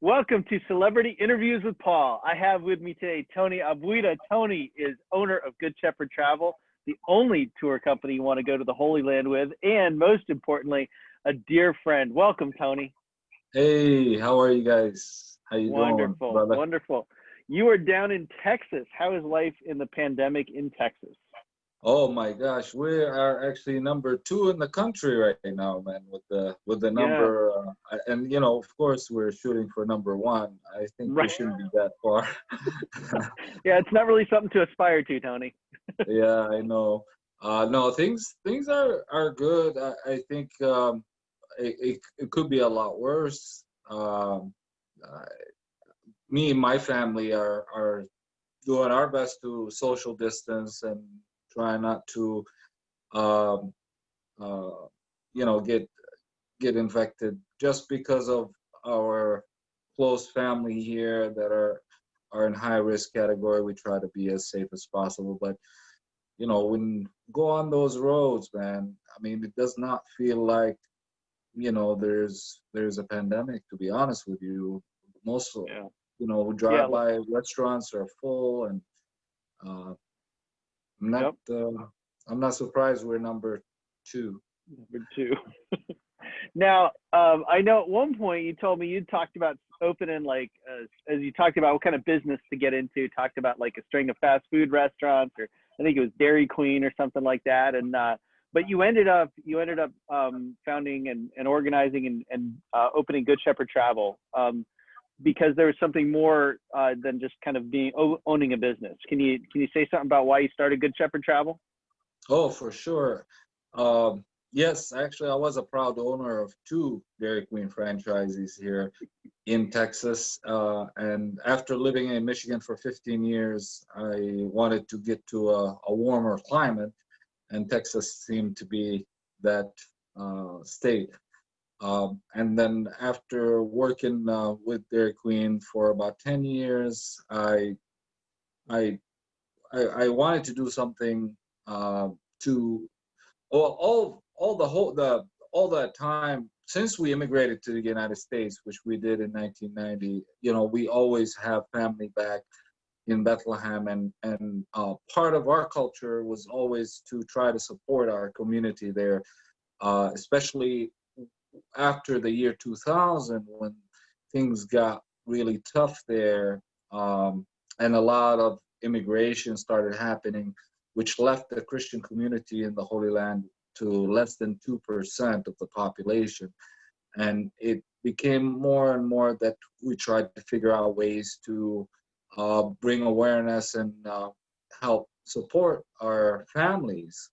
Welcome to Celebrity Interviews with Paul. I have with me today Tony Abuaita. Tony is owner of Good Shepherd Travel, the only tour company you want to go to the Holy Land with, and most importantly, a dear friend. Welcome, Tony. Hey, how are you guys? How you doing, Wonderful, brother? wonderful. You are down in Texas. How is life in the pandemic in Texas? Oh my gosh, we are actually number 2 in the country right now, man. With the Yeah, number, and of course, we're shooting for number 1. I think we right. shouldn't be that far. Yeah, it's not really something to aspire to, Tony. Yeah, I know. No, things are good. I think it could be a lot worse. Uh, Me and my family are doing our best to social distance and try not to um, uh, get infected just because of our close family here that are in high risk category. We try to be as safe as possible, but when go on those roads, man, I mean, it does not feel like there's a pandemic, to be honest with you. Most Yeah, we yeah, drive by, restaurants are full, and uh, I'm not yep. uh, I'm not surprised we're number 2. Number two. Now, I know at one point you told me you talked about opening as you talked about what kind of business to get into, talked about like a string of fast food restaurants, or I think it was Dairy Queen or something like that. And but you ended up founding and organizing and opening Good Shepherd Travel because there was something more than just kind of owning a business. Can you say something about why you started Good Shepherd Travel? Oh, for sure. Um, yes, actually, I was a proud owner of 2 Dairy Queen franchises here in Texas. And after living in Michigan for 15 years, I wanted to get to a warmer climate, and Texas seemed to be that state. And then after working with Dairy Queen for about 10 years, I I wanted to do something to all the whole the all that time since we immigrated to the United States, which we did in 1990. We always have family back in Bethlehem, and part of our culture was always to try to support our community there, especially after the year 2000 when things got really tough there, and a lot of immigration started happening, which left the Christian community in the Holy Land to less than 2% of the population. And it became more and more that we tried to figure out ways to bring awareness and help support our families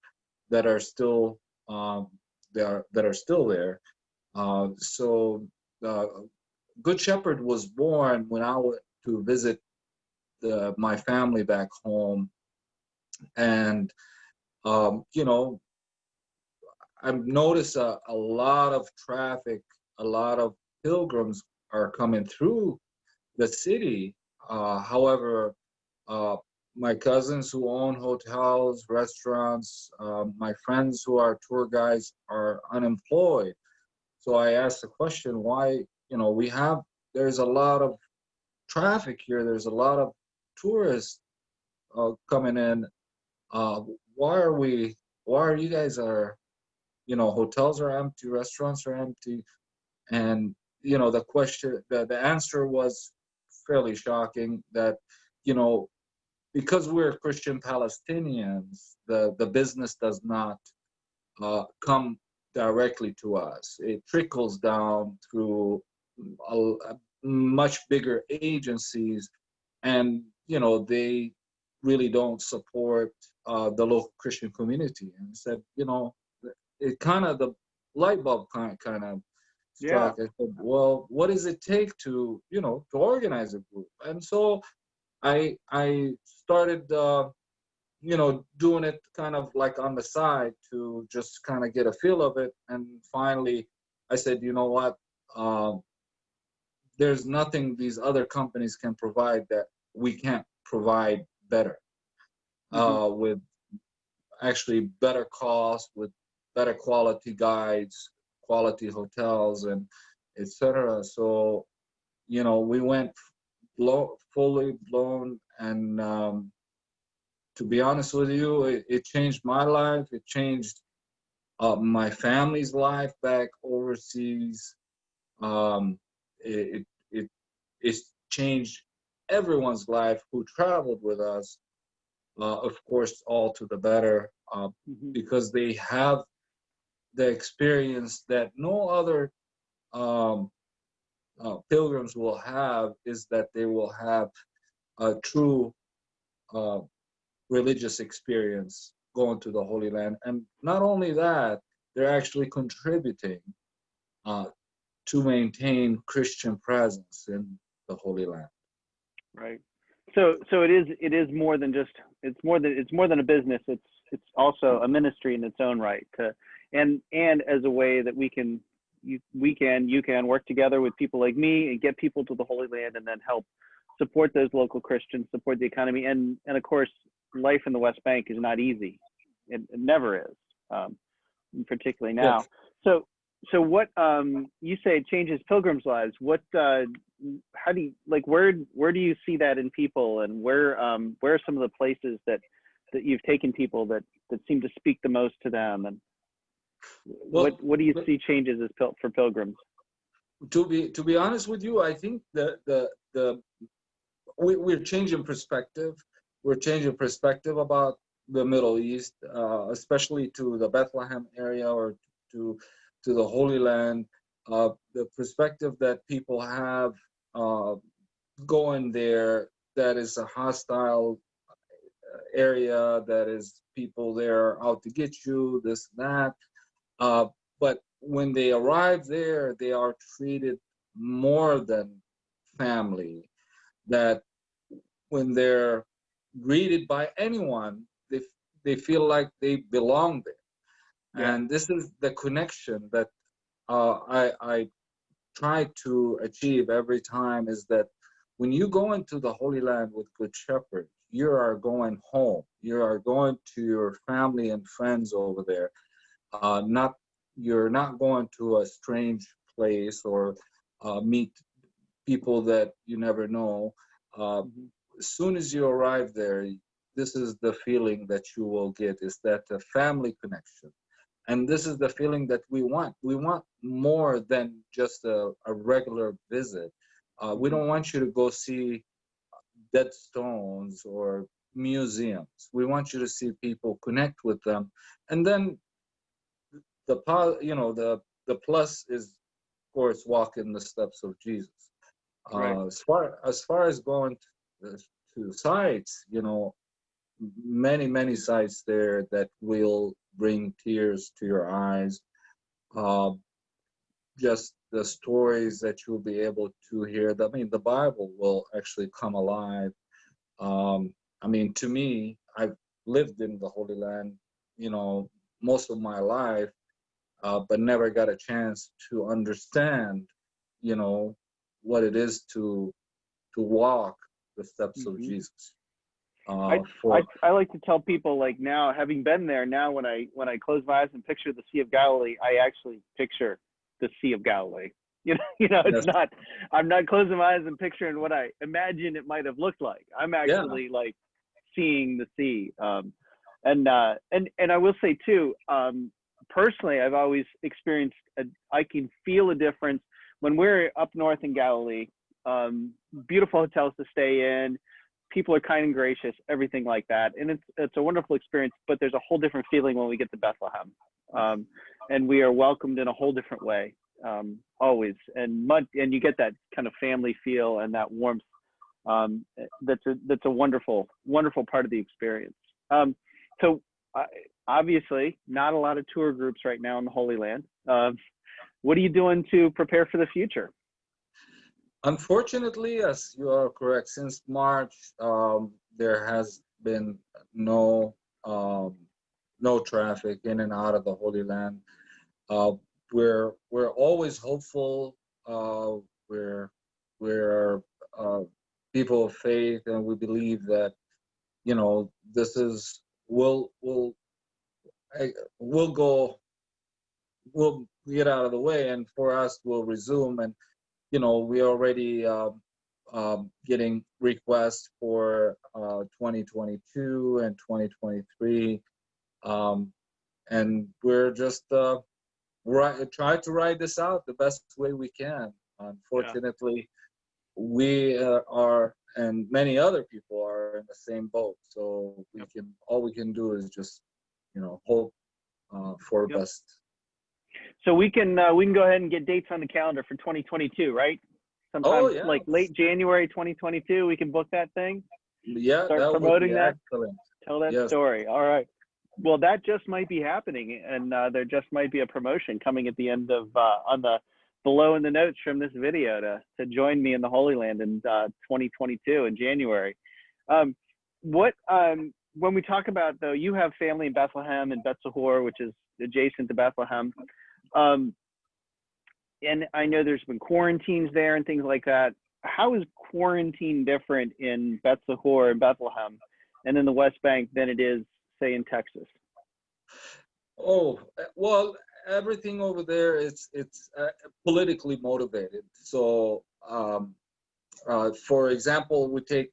that are still that are still there. So Good Shepherd was born when I went to visit my family back home, and you know, I've noticed a lot of traffic, a lot of pilgrims are coming through the city. However, uh, my cousins who own hotels, restaurants, my friends who are tour guides are unemployed. So I asked the question, why, there's a lot of traffic here, there's a lot of tourists coming in. Uh, why are we, why are you guys are, hotels are empty, restaurants are empty. And, the answer was fairly shocking that, you know, because we're Christian Palestinians, the business does not come directly to us. It trickles down through a much bigger agencies, and they really don't support the local Christian community. And said, it kind of the light bulb kind of Yeah, struck. I said, well, what does it take to to organize a group? And so I started doing it kind of like on the side to just kind of get a feel of it. And finally, I said, you know what? Um, there's nothing these other companies can provide that we can't provide better, hmm, with actually better cost, with better quality guides, quality hotels, and etc. So we went fully blown, and to be honest with you, it changed my life. It changed my family's life back overseas. Um, it, it it's changed everyone's life who traveled with us. Of course, all to the better, Hmm. because they have the experience that no other um, pilgrims will have, is that they will have a true uh, religious experience going to the Holy Land. And not only that, they're actually contributing uh, to maintain Christian presence in the Holy Land. Right. So it is more than just, it's more than a business. It's also a ministry in its own right, and as a way that you can work together with people like me and get people to the Holy Land, and then help support those local Christians, support the economy, and of course, life in the West Bank is not easy. It never is, um, particularly now. Yes. So what, you say it changes pilgrims' lives. What, how do you, like, where do you see that in people, and where are some of the places that you've taken people that seem to speak the most to them, and Well, what do you see changes for pilgrims? to be honest with you, I think we're changing perspective. We're changing perspective about the Middle East, especially to the Bethlehem area, or to to the Holy Land. The perspective that people have uh, going there, that is a hostile area, that is people there out to get you, this, that. Uh, but when they arrive there, they are treated more than family. That when they're greeted by anyone, they feel like they belong there. Yeah. And this is the connection that I try to achieve every time, is that when you go into the Holy Land with Good Shepherd, you are going home. You are going to your family and friends over there. Not You're not going to a strange place, or meet people that you never know. Uh, Hmm. as soon as you arrive there, this is the feeling that you will get, is that a family connection. And this is the feeling that we want. We want more than just a regular visit. We Hmm. don't want you to go see dead stones or museums. We want you to see people, connect with them. And then the plus is, of course, walk in the steps of Jesus. Right. As far as going to sites, many sites there that will bring tears to your eyes. Uh, just the stories that you'll be able to hear. I mean, the Bible will actually come alive. I mean, to me, I've lived in the Holy Land, you know, most of my life, but never got a chance to understand, you know, what it is to walk the steps of Hmm. Jesus. I, For I like to tell people, like, now, having been there, now when I close my eyes and picture the Sea of Galilee, I actually picture the Sea of Galilee. It's Yes, not, I'm not closing my eyes and picturing what I imagine it might have looked like. I'm yeah, actually, like, seeing the sea. And I will say too, personally, I've always experienced I can feel a difference when we're up north in Galilee. Um, Beautiful hotels to stay in, people are kind and gracious, everything like that, and it's a wonderful experience. But there's a whole different feeling when we get to Bethlehem, um, and we are welcomed in a whole different way, always, and you get that kind of family feel and that warmth. That's a wonderful part of the experience. So uh, obviously, not a lot of tour groups right now in the Holy Land. What are you doing to prepare for the future? unfortunately, yes, you are correct. Since March, there has been no um, no traffic in and out of the Holy Land. Uh, we're always hopeful. We're we're people of faith, and we believe that, this is we'll go we'll get out of the way, and for us we'll resume. And we already getting requests for 2022 and 2023, and we're just try to ride this out the best way we can. Yeah. Unfortunately, we are, and many other people are in the same boat. So all we can do is just, hope for Yep. best. So we can go ahead and get dates on the calendar for 2022, right? Sometime Oh yeah, like late January 2022, we can book that thing. yeah, Start that would promoting be that. excellent. Tell that Yes. story. All right. Well, that just might be happening, and there just might be a promotion coming at the end of on the below in the notes from this video to join me in the Holy Land in 2022 in January. When we talk about, though, you have family in Bethlehem and Bethsahor, which is adjacent to Bethlehem, and I know there's been quarantines there and things like that. How is quarantine different in Bethsahor and Bethlehem and in the West Bank than it is, say, in Texas? Oh, well, everything over there it's politically motivated. So, for example, we take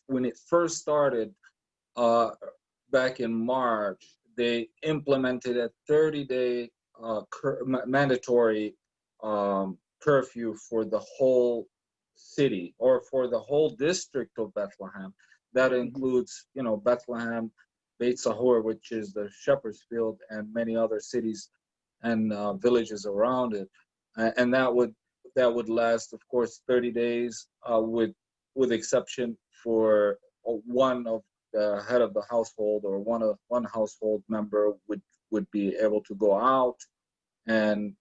when it first started back in March, they implemented a 30-day mandatory curfew for the whole city or for the whole district of Bethlehem. That includes, Bethlehem, Beit Sahor, which is the shepherd's field, and many other cities and villages around it, and that would last, of course, 30 days, with exception for one of the head of the household or one household member would be able to go out and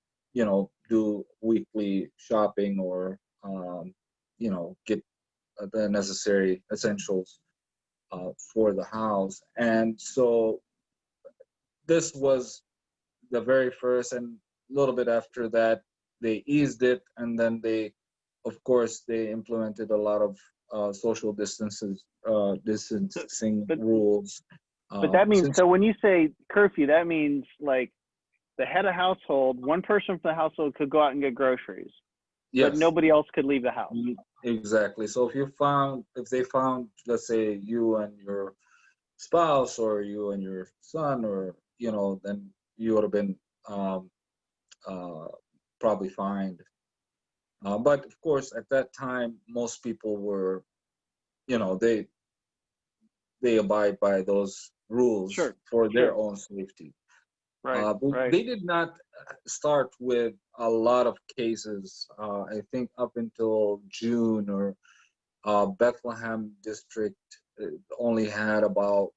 do weekly shopping or get the necessary essentials for the house. And so this was the very first, and a little bit after that they eased it, and then of course they implemented a lot of social distancing rules. But that means, so when you say curfew, that means like the head of household, one person from the household could go out and get groceries, but nobody else could leave the house. Exactly. So if they found, let's say, you and your spouse or you and your son, or then you would have been probably fined. But of course, at that time, most people were, they abide by those rules for their own safety. Right. They did not start with a lot of cases. I think up until June, or Bethlehem district only had about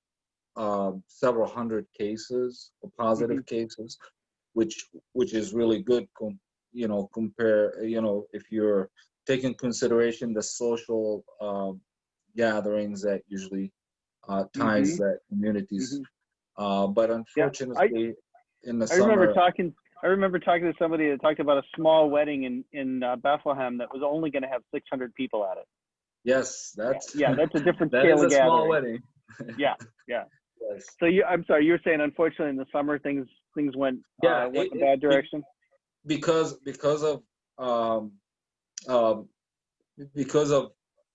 several hundred cases, or positive cases, which is really good. Compare, if you're taking consideration the social gatherings that usually ties that communities. But unfortunately, in the summer, I remember talking to somebody that talked about a small wedding in Bethlehem that was only going to have 600 people at it. Yes, that's that's a different that scale is of a gathering. small wedding. Yeah. Yes. So I'm sorry, you were saying unfortunately in the summer things went in a bad direction because of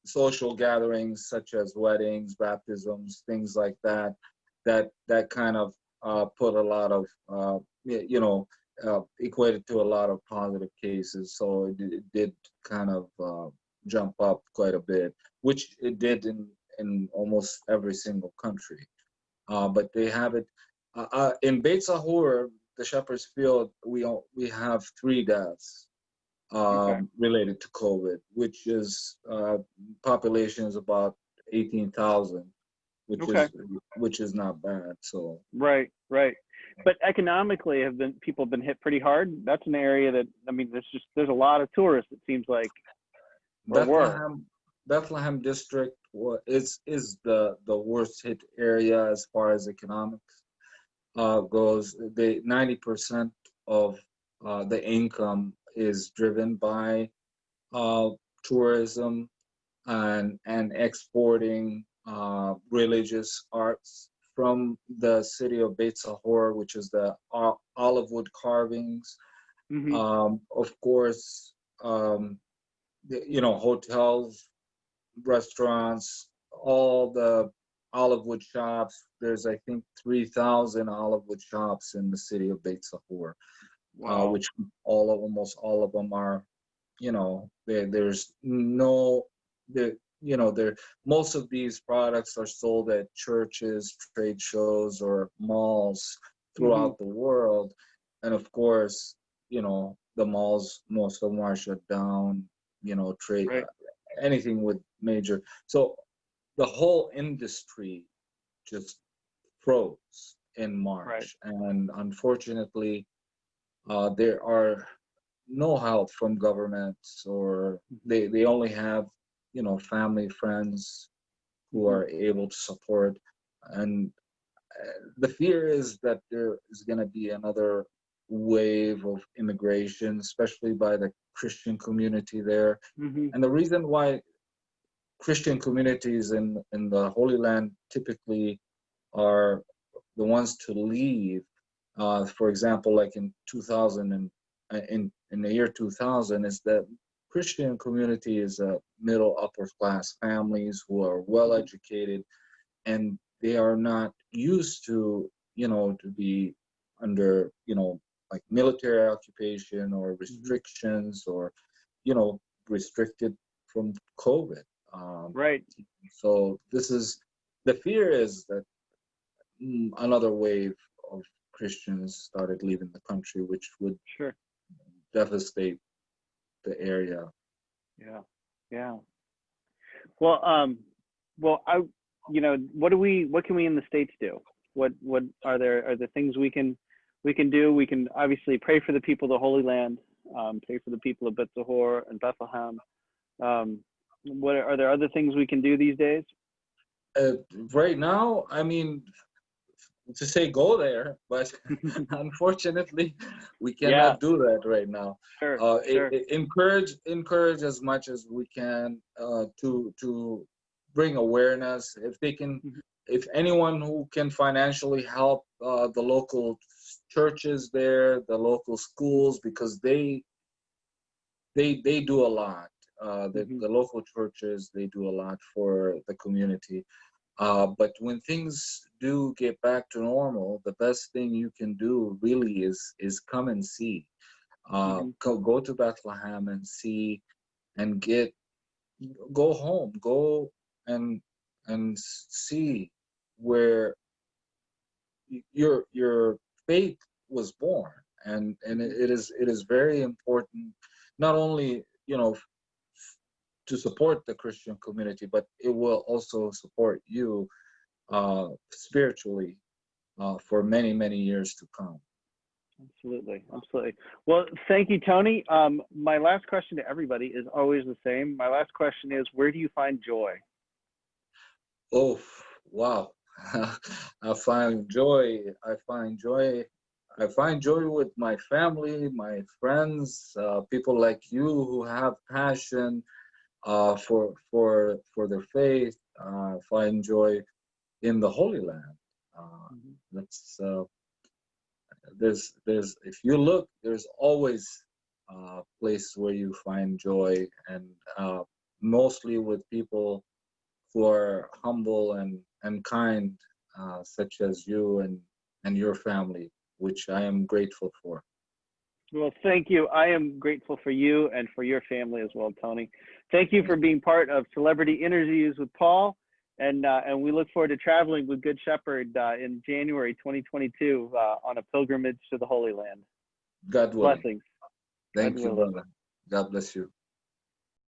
social gatherings such as weddings, baptisms, things like that. That kind of put a lot of equated to a lot of positive cases. So it did kind of jump up quite a bit, which it did in almost every single country. But they have it in Beit Sahor, the Shepherd's Field. We have 3 deaths related to COVID, which is population is about 18,000, which is not bad. So right. But economically, people been hit pretty hard? That's an area that, I mean, there's a lot of tourists, it seems like. Bethlehem district is the worst hit area as far as economics goes. 90% of the income is driven by tourism and exporting religious arts from the city of Beit Sahor, which is the olive wood carvings. Of course, hotels, restaurants, all the olive wood shops. There's, I think, 3,000 olive wood shops in the city of Beit Sahur, Wow. which almost all of them are, there's no, there, there, most of these products are sold at churches, trade shows, or malls Hmm. throughout the world. And of course, the malls, most of them are shut down, trade, Right. anything with major. So the whole industry just froze in Right. March. And unfortunately, there are no help from governments, or they only have, family, friends who Hmm. are able to support. And the fear is that there is going to be another wave of immigration, especially by the Christian community there. Hmm. And the reason why Christian communities in the Holy Land typically are the ones to leave. For example, like in 2000 and in the year 2000, is that Christian community is a middle upper class families who are well Hmm. educated, and they are not used to to be under like military occupation or Hmm. restrictions, or you know restricted from COVID. Right. So the fear is that another wave of Christians started leaving the country, which would Sure. devastate the area. Yeah. Yeah. Well, I, what can we in the States do? What are there things we can do? We can obviously pray for the people of the Holy Land, pray for the people of Beth Zahor and Bethlehem. Um, what are there other things we can do these days? Uh, right now, I mean, to say go there, but unfortunately, we Yeah. cannot do that right now. Sure. Sure. Encourage as much as we can to bring awareness. If they can, Mhm. if anyone who can financially help the local churches there, the local schools, because they do a lot. Mhm. The local churches, they do a lot for the community. But when things do get back to normal, the best thing you can do really is come and see. Mhm. Go to Bethlehem and see, and go home, go and see where your faith was born. And Mhm. it is very important, not only to support the Christian community, but it will also support you spiritually for many, many years to come. Absolutely. Absolutely. Well, thank you, Tony. My last question to everybody is always the same. My last question is, where do you find joy? Oh, wow. I find joy. I find joy. I find joy with my family, my friends, people like you who have passion for their faith. Find joy in the Holy Land. Uh, Mhm. that's there's if you look, there's always a place where you find joy, and mostly with people who are humble and kind, such as you and your family, which I am grateful for. Well, thank you. I am grateful for you and for your family as well, Tony. Thank you for Thank being part of Celebrity Interviews with Paul, and we look forward to traveling with Good Shepherd in January 2022 on a pilgrimage to the Holy Land. God willing. Blessings. God Thank you, willing. brother. God bless you.